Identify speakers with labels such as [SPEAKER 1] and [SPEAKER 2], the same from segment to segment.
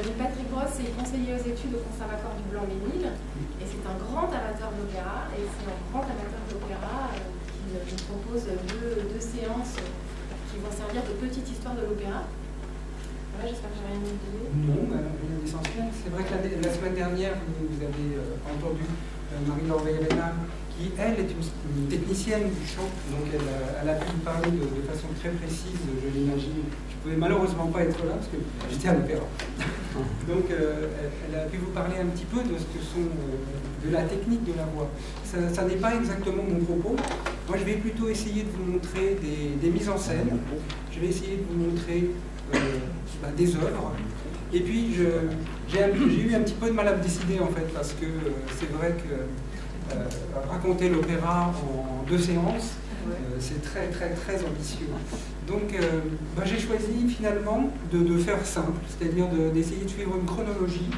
[SPEAKER 1] donc Patrick Gross est conseiller aux études au Conservatoire du Blanc-Ménil et c'est un grand amateur de l'opéra et c'est un grand amateur de l'opéra qui nous propose deux séances qui vont servir de petite histoire de l'opéra. Voilà, j'espère que j'ai rien oublié.
[SPEAKER 2] Non, rien d'essentiel. C'est vrai que la semaine dernière, vous avez entendu Marie-Laure Veillevena, qui, elle, est une technicienne du chant, donc elle a pu parler de façon très précise, je l'imagine. Je ne pouvais malheureusement pas être là, parce que j'étais à l'opéra. Donc, elle a pu vous parler un petit peu de ce que sont, de la technique de la voix. Ça n'est pas exactement mon propos. Moi, je vais plutôt essayer de vous montrer des mises en scène. Je vais essayer de vous montrer des œuvres. Et puis, j'ai eu un petit peu de mal à me décider, en fait, parce que c'est vrai que raconter l'opéra en 2 séances, c'est très, très, très ambitieux. Donc, j'ai choisi, finalement, de faire simple, c'est-à-dire d'essayer de suivre une chronologie,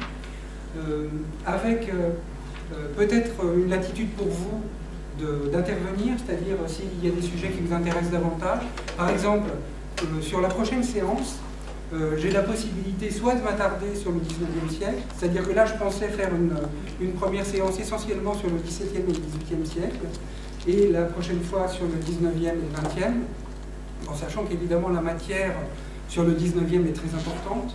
[SPEAKER 2] avec peut-être une latitude pour vous d'intervenir, c'est-à-dire s'il y a des sujets qui vous intéressent davantage. Par exemple, sur la prochaine séance, j'ai la possibilité soit de m'attarder sur le 19e siècle, c'est-à-dire que là je pensais faire une première séance essentiellement sur le 17e et le 18e siècle, et la prochaine fois sur le 19e et le 20e, en sachant qu'évidemment la matière sur le 19e est très importante,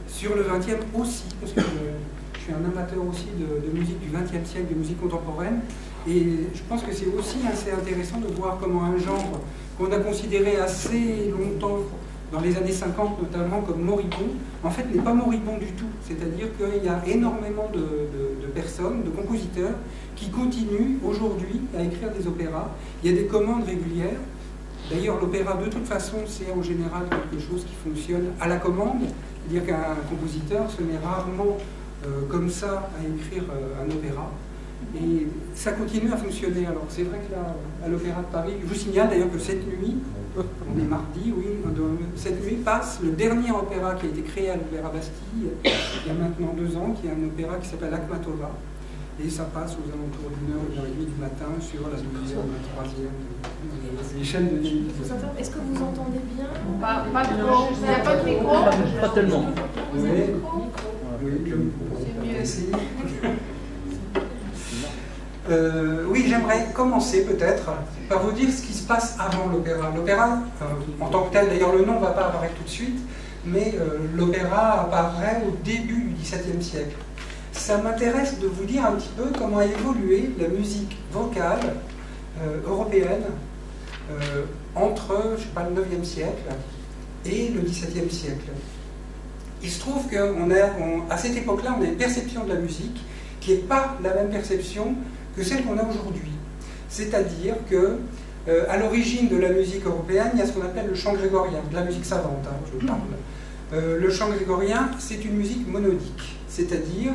[SPEAKER 2] sur le 20e aussi, parce que je suis un amateur aussi de musique du 20e siècle, de musique contemporaine, et je pense que c'est aussi assez intéressant de voir comment un genre qu'on a considéré assez longtemps, dans les années 50 notamment, comme moribond, en fait n'est pas moribond du tout. C'est-à-dire qu'il y a énormément de personnes, de compositeurs, qui continuent aujourd'hui à écrire des opéras. Il y a des commandes régulières. D'ailleurs, l'opéra, de toute façon, c'est en général quelque chose qui fonctionne à la commande. C'est-à-dire qu'un compositeur se met rarement comme ça à écrire un opéra. Et ça continue à fonctionner. Alors c'est vrai que là, à l'Opéra de Paris, je vous signale d'ailleurs que cette nuit, on est mardi, oui, cette nuit passe le dernier opéra qui a été créé à l'Opéra Bastille, il y a maintenant 2 ans, qui est un opéra qui s'appelle Akhmatova. Et ça passe aux alentours d'1h, 1h30 du matin sur la 2e, la 3e, les chaînes de télévision.
[SPEAKER 1] Est-ce que vous entendez bien? Pas trop. Il n'y a pas de micro?
[SPEAKER 3] Pas tellement.
[SPEAKER 2] Oui, le micro.
[SPEAKER 1] C'est mieux.
[SPEAKER 2] Essayez. Oui, j'aimerais commencer peut-être par vous dire ce qui se passe avant l'opéra. L'opéra, en tant que tel, d'ailleurs le nom ne va pas apparaître tout de suite, mais l'opéra apparaît au début du XVIIe siècle. Ça m'intéresse de vous dire un petit peu comment a évolué la musique vocale européenne entre, je sais pas, le 9e siècle et le XVIIe siècle. Il se trouve qu'à cette époque-là, on a une perception de la musique qui n'est pas la même perception que celle qu'on a aujourd'hui. C'est-à-dire que, à l'origine de la musique européenne, il y a ce qu'on appelle le chant grégorien, de la musique savante, hein, je parle. Le chant grégorien, c'est une musique monodique, c'est-à-dire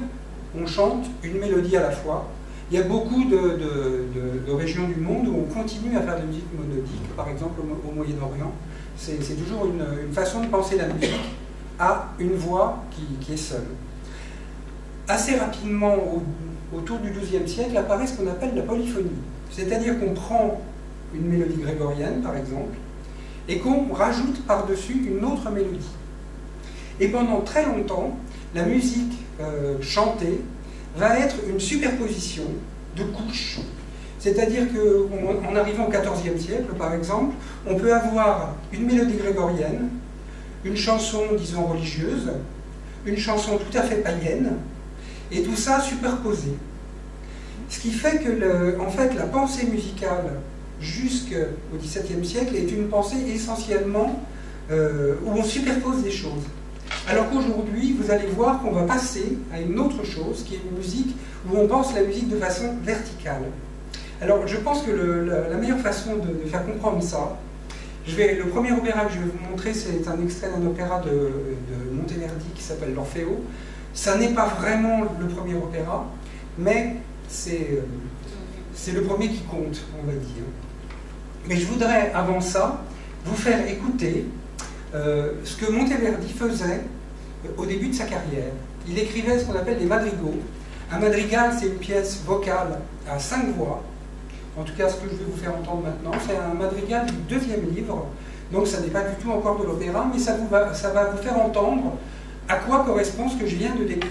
[SPEAKER 2] on chante une mélodie à la fois. Il y a beaucoup de régions du monde où on continue à faire de la musique monodique, par exemple au Moyen-Orient. C'est toujours une façon de penser la musique à une voix qui est seule. Assez rapidement, autour du XIIe siècle, apparaît ce qu'on appelle la polyphonie. C'est-à-dire qu'on prend une mélodie grégorienne, par exemple, et qu'on rajoute par-dessus une autre mélodie. Et pendant très longtemps, la musique chantée va être une superposition de couches. C'est-à-dire qu'en arrivant au XIVe siècle, par exemple, on peut avoir une mélodie grégorienne, une chanson, disons, religieuse, une chanson tout à fait païenne, et tout ça superposé. Ce qui fait que, en fait, la pensée musicale jusqu'au XVIIe siècle est une pensée essentiellement où on superpose des choses. Alors qu'aujourd'hui, vous allez voir qu'on va passer à une autre chose, qui est une musique où on pense la musique de façon verticale. Alors, je pense que la meilleure façon de faire comprendre ça, le premier opéra que je vais vous montrer, c'est un extrait d'un opéra de Monteverdi qui s'appelle l'Orfeo. Ça n'est pas vraiment le premier opéra, mais c'est le premier qui compte, on va dire. Mais je voudrais, avant ça, vous faire écouter ce que Monteverdi faisait au début de sa carrière. Il écrivait ce qu'on appelle des madrigaux. Un madrigal, c'est une pièce vocale à 5 voix. En tout cas, ce que je vais vous faire entendre maintenant, c'est un madrigal du 2e livre. Donc, ça n'est pas du tout encore de l'opéra, mais ça va vous faire entendre à quoi correspond ce que je viens de décrire.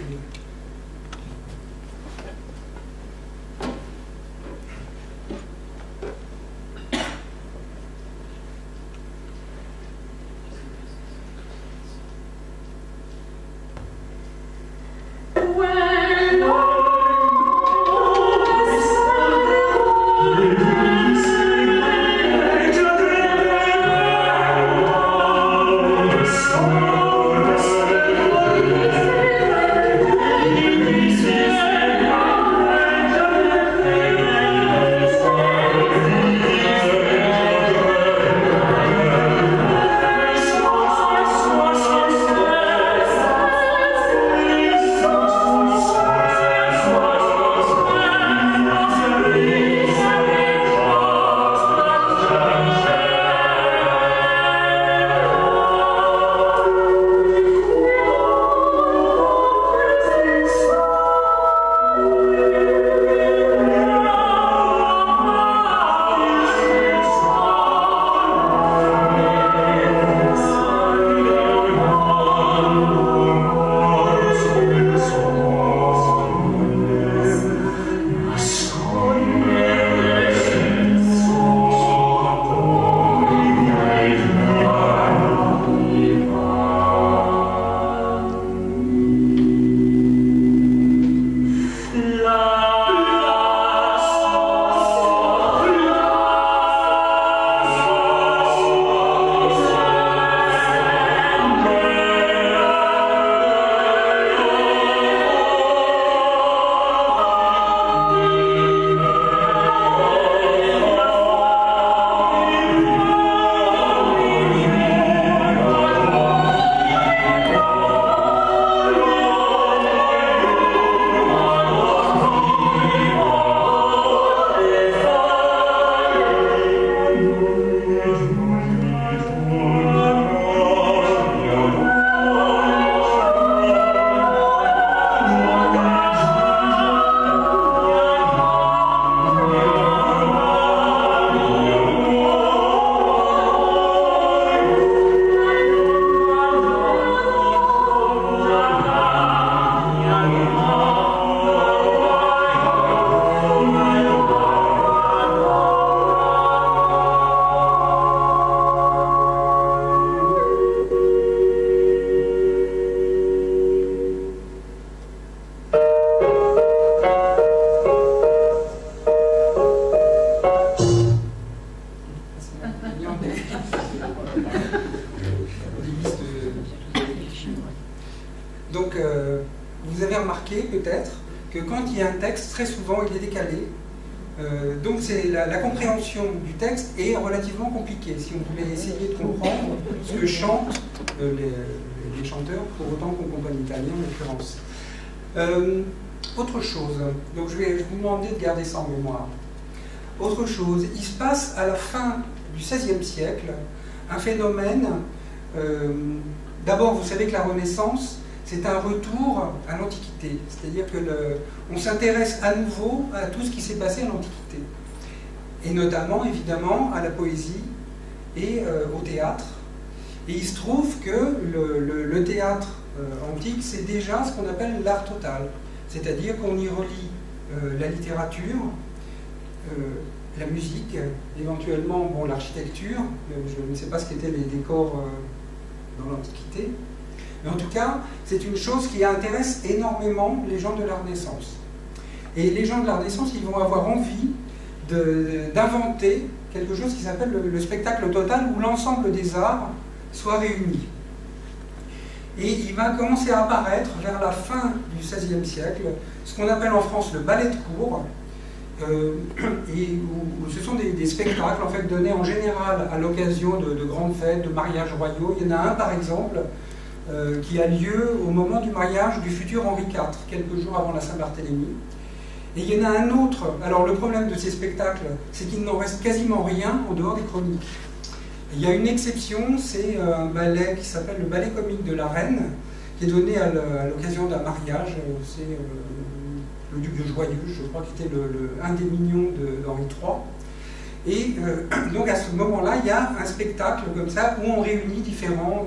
[SPEAKER 2] Donc, vous avez remarqué peut-être que quand il y a un texte, très souvent il est décalé. Donc la compréhension du texte est relativement compliquée, si on voulait essayer de comprendre ce que chantent les chanteurs, pour autant qu'on comprenne l'italien en l'occurrence. Autre chose, donc je vais vous demander de garder ça en mémoire. Autre chose, il se passe à la fin du XVIe siècle un phénomène. D'abord, vous savez que la Renaissance, c'est un retour à l'Antiquité, c'est-à-dire qu'on s'intéresse à nouveau à tout ce qui s'est passé à l'Antiquité, et notamment, évidemment, à la poésie et au théâtre. Et il se trouve que le théâtre antique, c'est déjà ce qu'on appelle l'art total, c'est-à-dire qu'on y relie la littérature, la musique, éventuellement l'architecture, je ne sais pas ce qu'étaient les décors dans l'Antiquité, mais en tout cas, c'est une chose qui intéresse énormément les gens de la Renaissance. Et les gens de la Renaissance, ils vont avoir envie d'inventer quelque chose qui s'appelle le spectacle total, où l'ensemble des arts soit réuni. Et il va commencer à apparaître vers la fin du XVIe siècle ce qu'on appelle en France le ballet de cour, et où ce sont des spectacles en fait, donnés en général à l'occasion de grandes fêtes, de mariages royaux. Il y en a un par exemple qui a lieu au moment du mariage du futur Henri IV, quelques jours avant la Saint-Barthélemy. Et il y en a un autre. Alors le problème de ces spectacles, c'est qu'il n'en reste quasiment rien en dehors des chroniques. Il y a une exception, c'est un ballet qui s'appelle le ballet comique de la Reine, qui est donné à l'occasion d'un mariage. C'est le duc de Joyeuse, je crois, qui était un des mignons d'Henri III. Et donc à ce moment-là, il y a un spectacle comme ça où on réunit différents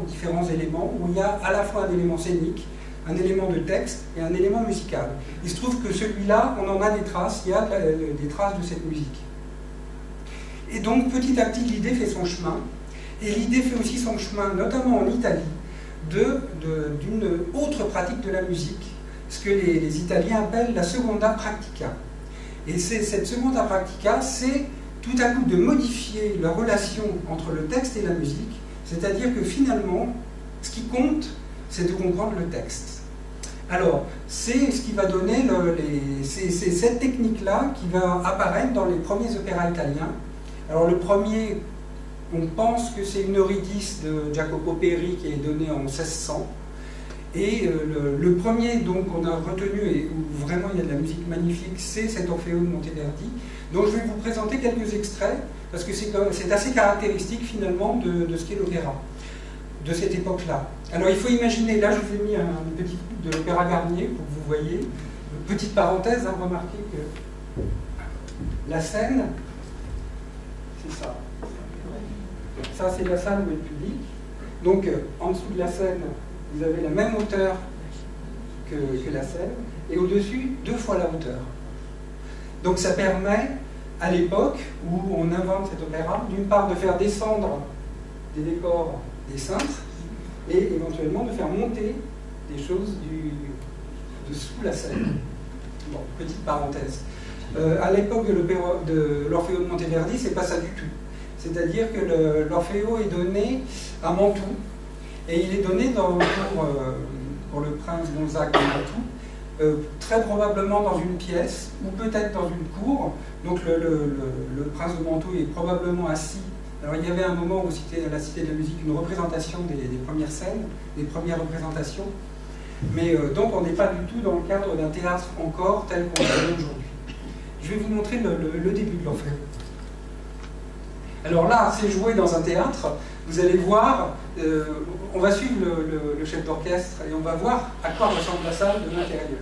[SPEAKER 2] éléments, où il y a à la fois un élément scénique, un élément de texte et un élément musical. Il se trouve que celui-là, on en a des traces, il y a des traces de cette musique. Et donc petit à petit, l'idée fait son chemin, et l'idée fait aussi son chemin, notamment en Italie, d'une autre pratique de la musique, ce que les Italiens appellent la seconda practica. Et cette seconda practica, c'est tout à coup de modifier la relation entre le texte et la musique, c'est-à-dire que finalement, ce qui compte, c'est de comprendre le texte. Alors, c'est ce qui va donner, c'est cette technique-là qui va apparaître dans les premiers opéras italiens. Alors le premier, on pense que c'est une Eurydice de Jacopo Peri qui est donnée en 1600. Et le premier donc qu'on a retenu et où vraiment il y a de la musique magnifique, c'est cet Orfeo de Monteverdi. Donc je vais vous présenter quelques extraits, parce que c'est assez caractéristique finalement de ce qu'est l'opéra, de cette époque-là. Alors il faut imaginer, là je vous ai mis un petit coup de l'opéra Garnier pour que vous voyez. Petite parenthèse, hein, remarquez que la scène, c'est ça. Ça c'est la salle où est le public. Donc en dessous de la scène, vous avez la même hauteur que la scène, et au-dessus, 2 fois la hauteur. Donc ça permet, à l'époque où on invente cet opéra, d'une part de faire descendre des décors des cintres, et éventuellement de faire monter des choses de sous la scène. Bon, petite parenthèse. À l'époque de l'Orfeo de Monteverdi, c'est pas ça du tout. C'est-à-dire que l'Orfeo est donné à Mantoue, et il est donné pour le prince Gonzague de Mantoue, très probablement dans une pièce, ou peut-être dans une cour. Donc le prince de Mantoue est probablement assis. Alors il y avait un moment où c'était à la Cité de la Musique une représentation des premières scènes, des premières représentations. Mais donc on n'est pas du tout dans le cadre d'un théâtre encore tel qu'on le aujourd'hui. Je vais vous montrer le début de l'Orfeo. Alors là, c'est joué dans un théâtre. Vous allez voir, on va suivre le chef d'orchestre et on va voir à quoi ressemble la salle de l'intérieur.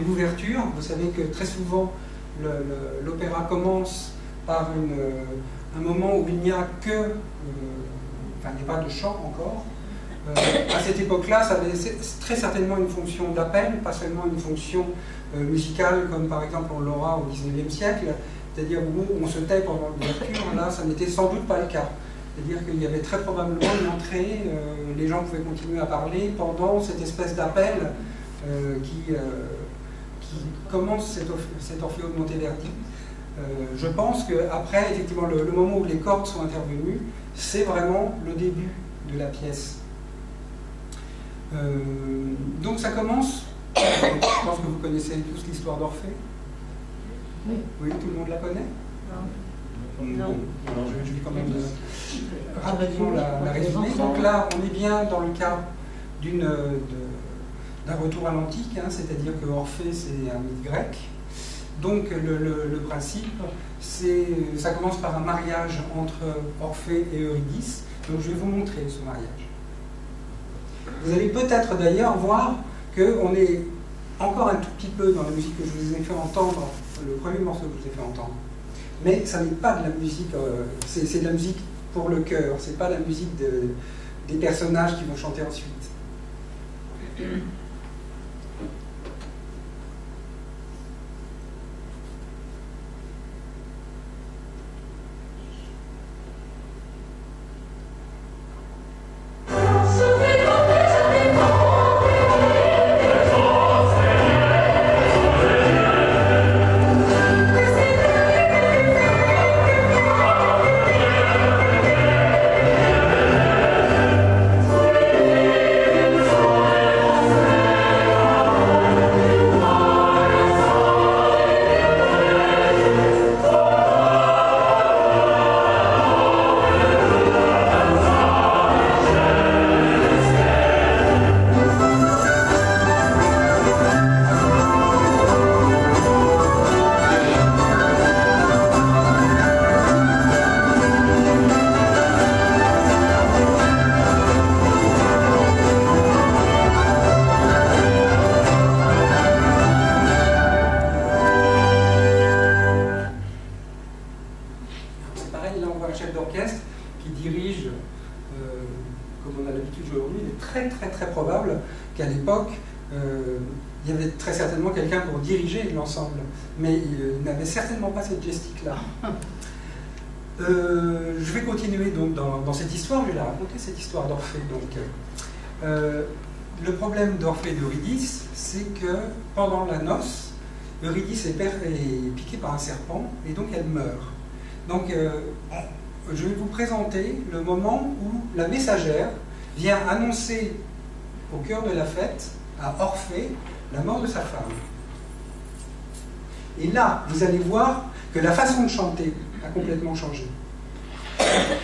[SPEAKER 2] l'ouverture. Vous savez que très souvent, l'opéra commence par un moment où il n'y a que... enfin, il n'y a pas de chant encore. à cette époque-là, ça avait très certainement une fonction d'appel, pas seulement une fonction musicale, comme par exemple on l'aura au XIXe siècle, c'est-à-dire où on se tait pendant l'ouverture. Là, ça n'était sans doute pas le cas. C'est-à-dire qu'il y avait très probablement une entrée, les gens pouvaient continuer à parler pendant cette espèce d'appel qui commence cet Orfeo de Monteverdi. Je pense qu'après, effectivement, le moment où les cordes sont intervenues, c'est vraiment le début de la pièce. Donc ça commence, je pense que vous connaissez tous l'histoire d'Orphée. Oui. Oui, tout le monde la connaît? Non. Alors je vais quand même rapidement la résumer. Donc là, on est bien dans le cas d'un retour à l'antique, hein, c'est-à-dire que Orphée, c'est un mythe grec. Donc le principe, ça commence par un mariage entre Orphée et Eurydice. Donc je vais vous montrer ce mariage. Vous allez peut-être d'ailleurs voir qu'on est encore un tout petit peu dans la musique que je vous ai fait entendre, le premier morceau que je vous ai fait entendre. Mais ça n'est pas de la musique, c'est de la musique pour le cœur, c'est pas la musique des personnages qui vont chanter ensuite. L'ensemble, mais il n'avait certainement pas cette gestique-là. Je vais continuer donc dans cette histoire, je vais la raconter, cette histoire d'Orphée. Le problème d'Orphée et d'Eurydice, c'est que pendant la noce, Eurydice est piquée par un serpent et donc elle meurt. Donc je vais vous présenter le moment où la messagère vient annoncer au cœur de la fête à Orphée la mort de sa femme. Et là, vous allez voir que la façon de chanter a complètement changé.
[SPEAKER 3] Hey!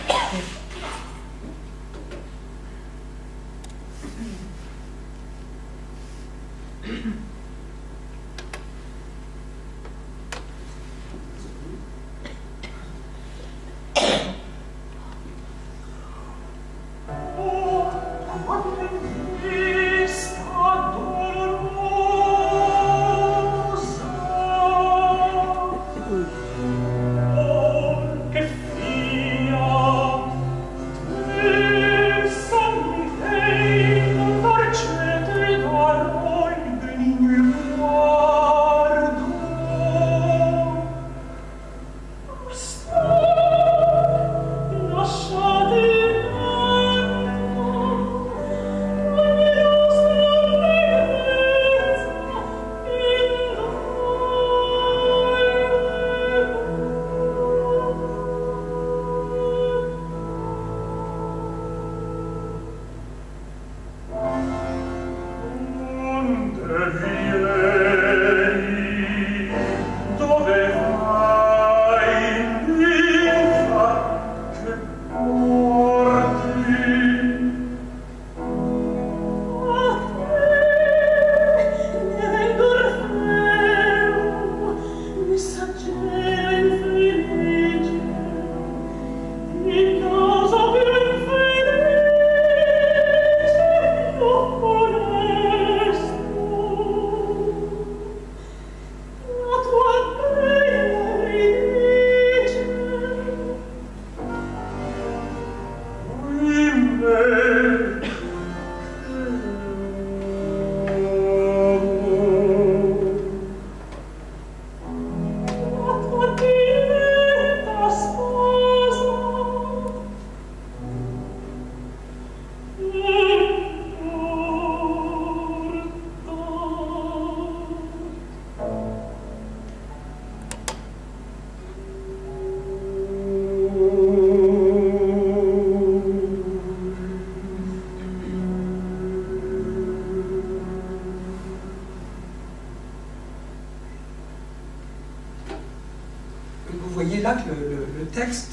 [SPEAKER 2] texte,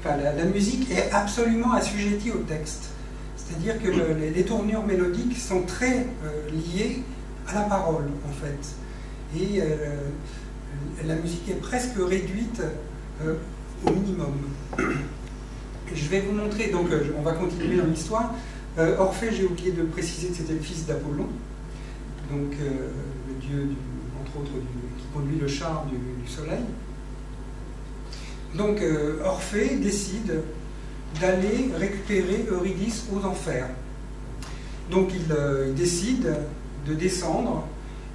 [SPEAKER 2] enfin la musique est absolument assujettie au texte. C'est-à-dire que les tournures mélodiques sont très liées à la parole, en fait. Et la musique est presque réduite au minimum. Je vais vous montrer, donc on va continuer dans l'histoire. Orphée, j'ai oublié de préciser que c'était le fils d'Apollon, donc le dieu, entre autres, qui conduit le char du soleil. Donc Orphée décide d'aller récupérer Eurydice aux enfers. Donc il décide de descendre,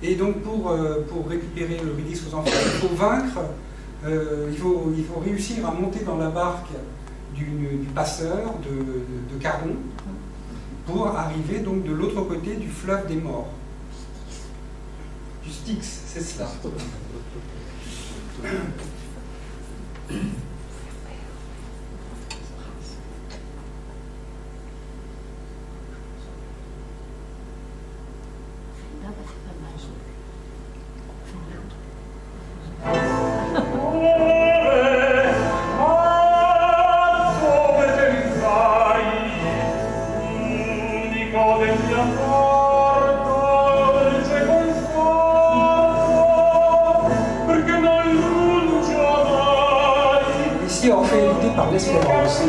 [SPEAKER 2] et donc pour récupérer Eurydice aux enfers, il faut vaincre, il faut réussir à monter dans la barque du passeur de Charon, pour arriver donc de l'autre côté du fleuve des morts. Du Styx, c'est cela. Ici, Orphée est guidé par l'espérance.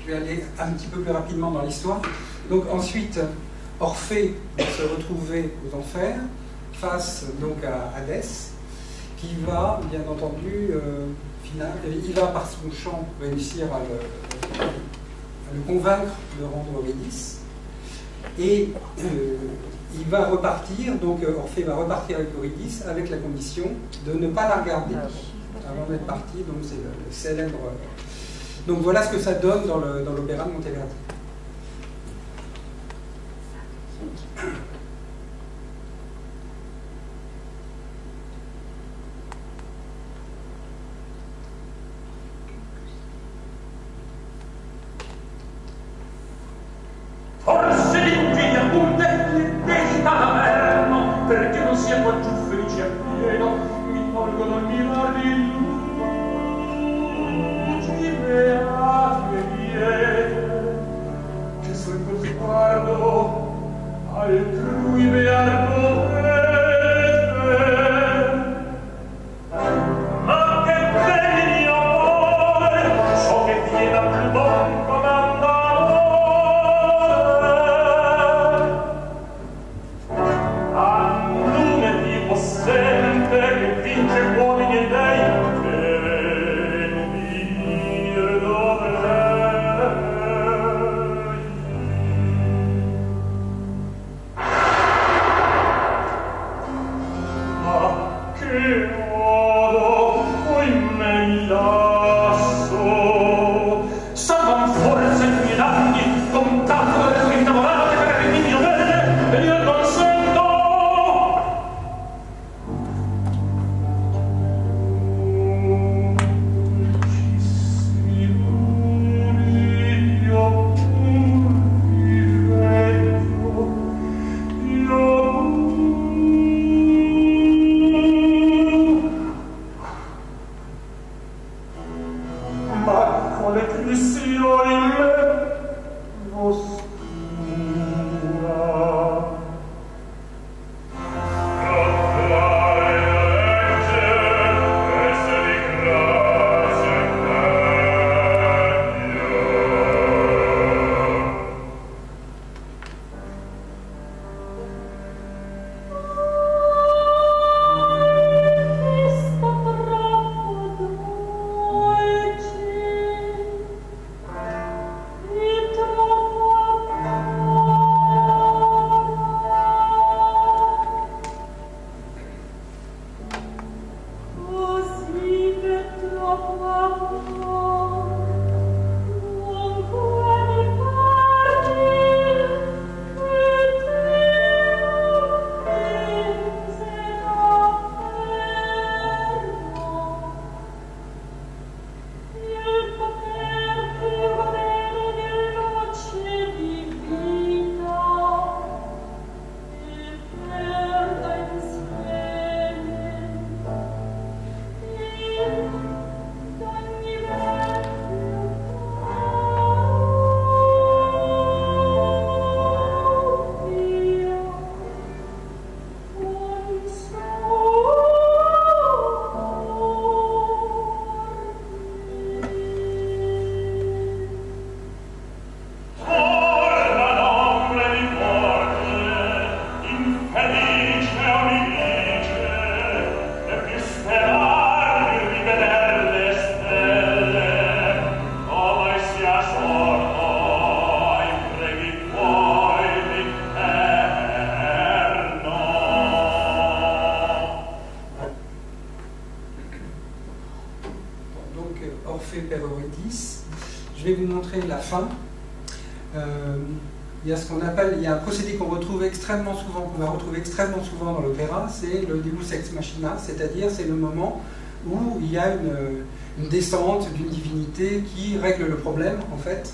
[SPEAKER 2] Je vais aller un petit peu plus rapidement dans l'histoire. Donc ensuite, Orphée va se retrouver aux enfers, face donc à Hadès, qui va, bien entendu, il va par son chant réussir à le convaincre de rendre Eurydice. Et il va repartir, donc Orphée va repartir avec Eurydice, avec la condition de ne pas la regarder avant d'être parti. Donc c'est le célèbre. Donc voilà ce que ça donne dans l'opéra de Monteverdi.
[SPEAKER 3] Forse l'invidia punte dedica l'averno, perché non sia qua giù felice appieno, mi tolgo dal mirarvi luci beati e liete, che sul tuo sguardo altrui beato potete. Ma che belli amore, so che viene a più bon comandare.
[SPEAKER 2] vais vous montrer la fin. Il y a ce qu'on appelle, il y a un procédé qu'on retrouve extrêmement souvent, qu'on va retrouver extrêmement souvent dans l'opéra, c'est le Deus ex machina, c'est-à-dire c'est le moment où il y a une descente d'une divinité qui règle le problème, en fait.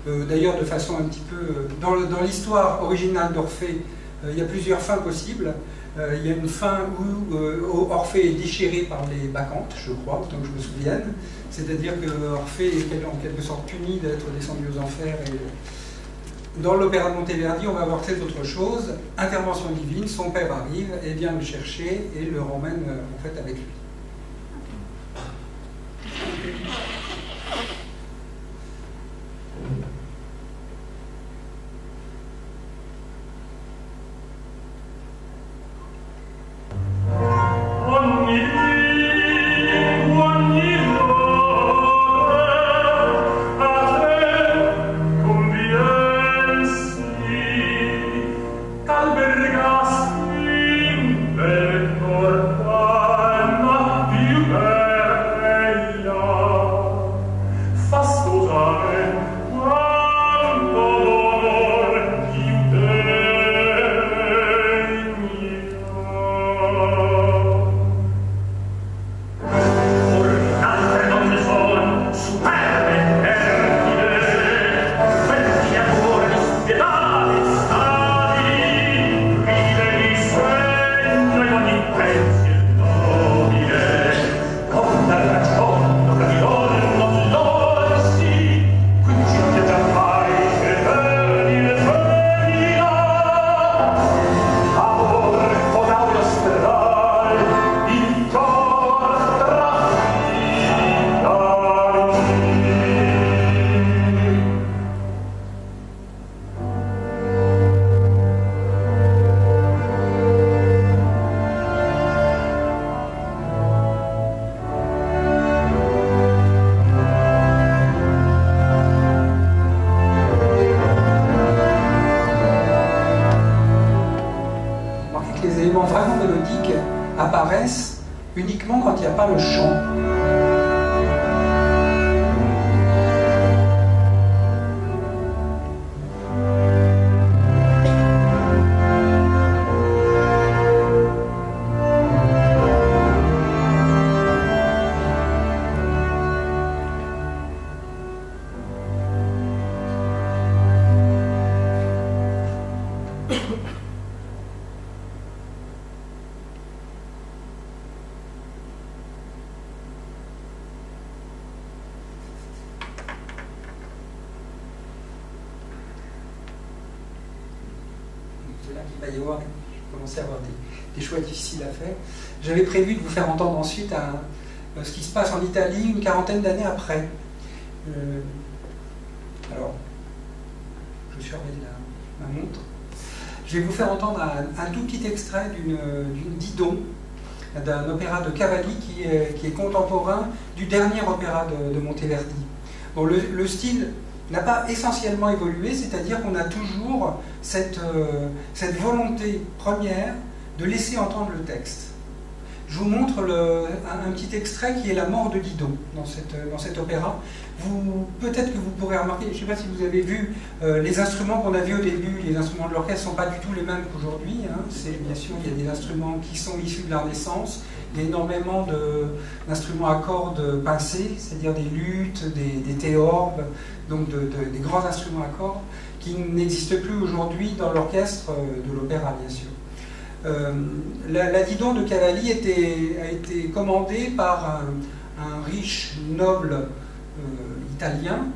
[SPEAKER 2] D'ailleurs, de façon un petit peu... Dans l'histoire originale d'Orphée, il y a plusieurs fins possibles. Il y a une fin où Orphée est déchiré par les bacchantes, je crois, autant que je me souvienne. C'est-à-dire que Orphée est en quelque sorte puni d'être descendu aux enfers. Et dans l'opéra de Monteverdi, on va voir très autre chose. Intervention divine, son père arrive et vient le chercher et le ramène en fait avec lui. Apparaissent uniquement quand il n'y a pas le chant. Il va y avoir, commencer à avoir des choix difficiles à faire. J'avais prévu de vous faire entendre ensuite ce qui se passe en Italie une quarantaine d'années après. Alors, je surveille ma montre. Je vais vous faire entendre un tout petit extrait d'une Didon, d'un opéra de Cavalli qui est contemporain du dernier opéra de Monteverdi. Bon, le style n'a pas essentiellement évolué, c'est-à-dire qu'on a toujours cette volonté première de laisser entendre le texte. Je vous montre un petit extrait qui est la mort de Didon dans cet opéra. Peut-être que vous pourrez remarquer, je ne sais pas si vous avez vu les instruments qu'on a vus au début, les instruments de l'orchestre ne sont pas du tout les mêmes qu'aujourd'hui. Hein. Bien sûr, il y a des instruments qui sont issus de la Renaissance. Il y a énormément d'instruments à cordes pincées, c'est-à-dire des luttes, des théorbes, donc des grands instruments à cordes qui n'existent plus aujourd'hui dans l'orchestre de l'opéra, bien sûr. La Didon de Cavalli a été commandée par un riche noble italien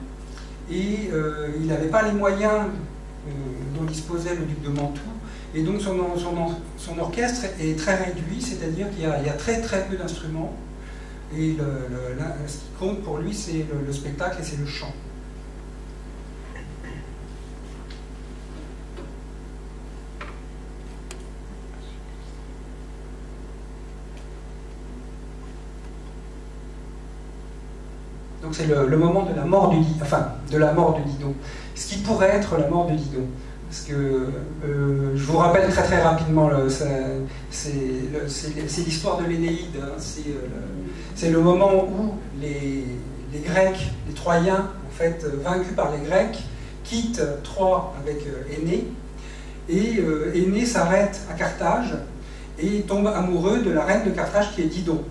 [SPEAKER 2] et il n'avait pas les moyens dont disposait le duc de Mantoue, et donc son orchestre est très réduit, c'est-à-dire qu'il y a très peu d'instruments et ce qui compte pour lui c'est le spectacle et c'est le chant. Donc c'est le moment de la mort de Didon. Ce qui pourrait être la mort de Didon. Parce que je vous rappelle très rapidement, c'est l'histoire de l'Énéide. Hein, c'est le moment où les les Grecs, les Troyens, en fait, vaincus par les Grecs, quittent Troie avec Énée, et Énée s'arrête à Carthage et tombe amoureux de la reine de Carthage qui est Dido.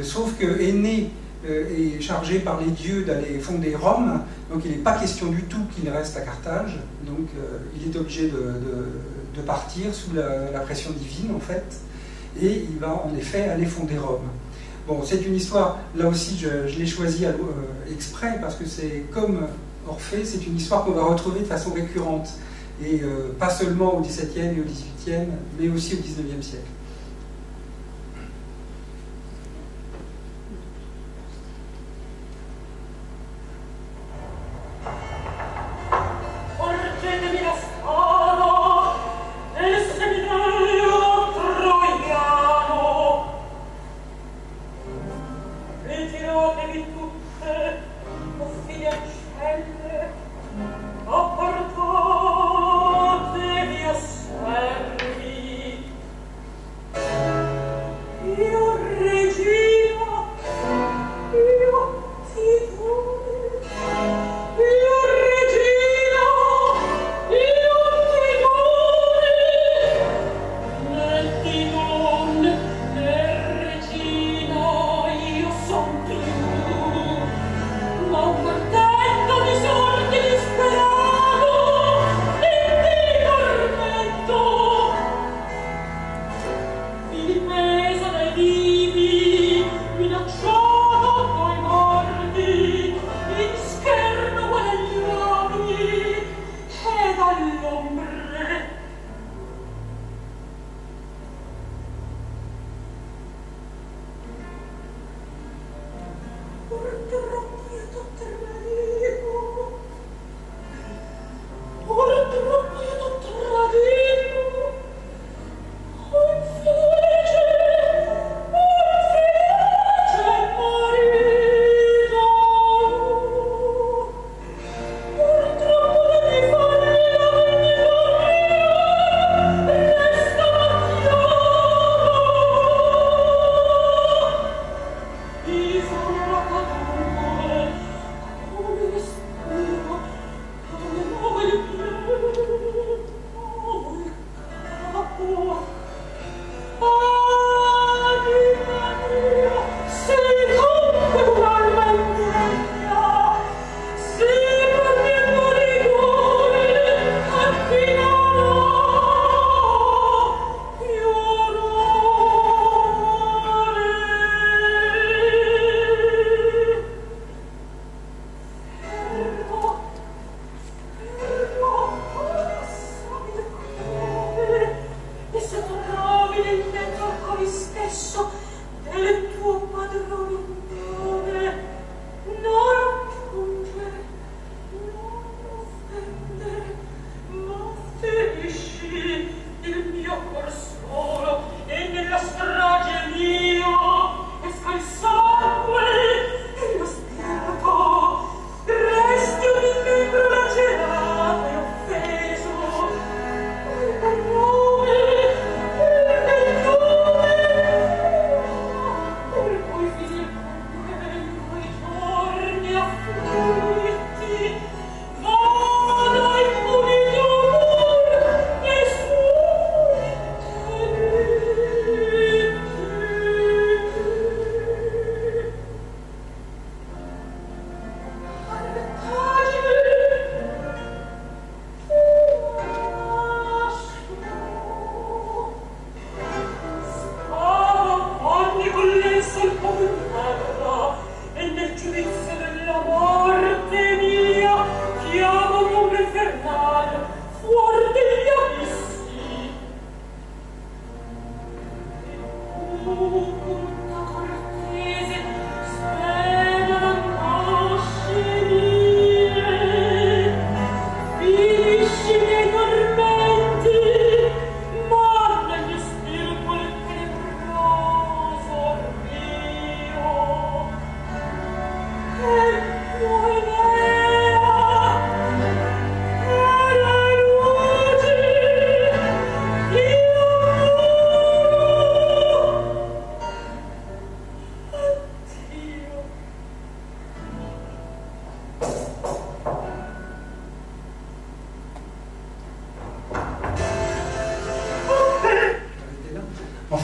[SPEAKER 2] Sauf que Énée est chargé par les dieux d'aller fonder Rome, donc il n'est pas question du tout qu'il reste à Carthage, donc il est obligé de partir sous la pression divine en fait, et il va en effet aller fonder Rome. Bon, c'est une histoire, là aussi je l'ai choisie exprès parce que c'est comme Orphée, c'est une histoire qu'on va retrouver de façon récurrente, et pas seulement au XVIIe et au XVIIIe, mais aussi au XIXe siècle.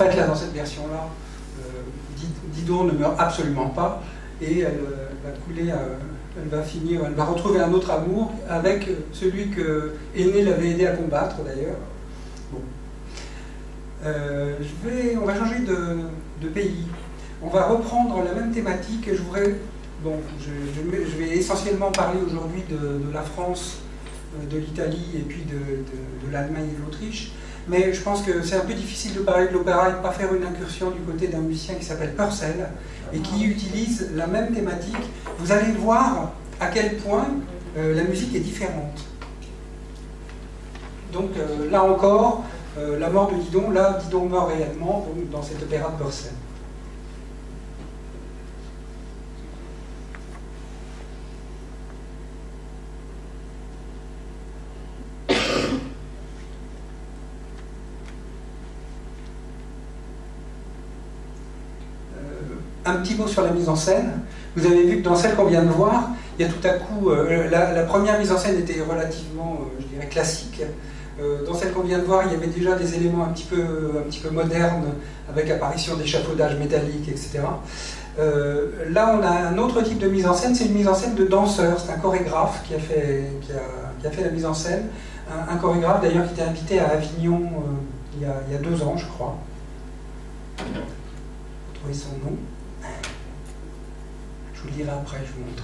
[SPEAKER 2] fait, là, dans cette version-là, Didon ne meurt absolument pas, et elle va couler, elle va finir, elle va retrouver un autre amour avec celui que Aîné l'avait aidé à combattre, d'ailleurs. Bon. On va changer de pays. On va reprendre la même thématique. Je voudrais, bon, je vais essentiellement parler aujourd'hui de la France, de l'Italie et puis de l'Allemagne et de l'Autriche. Mais je pense que c'est un peu difficile de parler de l'opéra et de ne pas faire une incursion du côté d'un musicien qui s'appelle Purcell et qui utilise la même thématique. Vous allez voir à quel point la musique est différente. Donc là encore, la mort de Didon, là Didon meurt réellement donc, dans cet opéra de Purcell. Un petit mot sur la mise en scène. Vous avez vu que dans celle qu'on vient de voir, il y a tout à coup, la première mise en scène était relativement, je dirais, classique. Dans celle qu'on vient de voir, il y avait déjà des éléments un petit peu modernes, avec apparition d'échafaudages métalliques, etc. Là, on a un autre type de mise en scène, c'est une mise en scène de danseur. C'est un chorégraphe qui a fait la mise en scène. Un chorégraphe, d'ailleurs, qui était invité à Avignon il y a 2 ans, je crois. Vous trouvez son nom? Je vous le dirai après, je vous montre.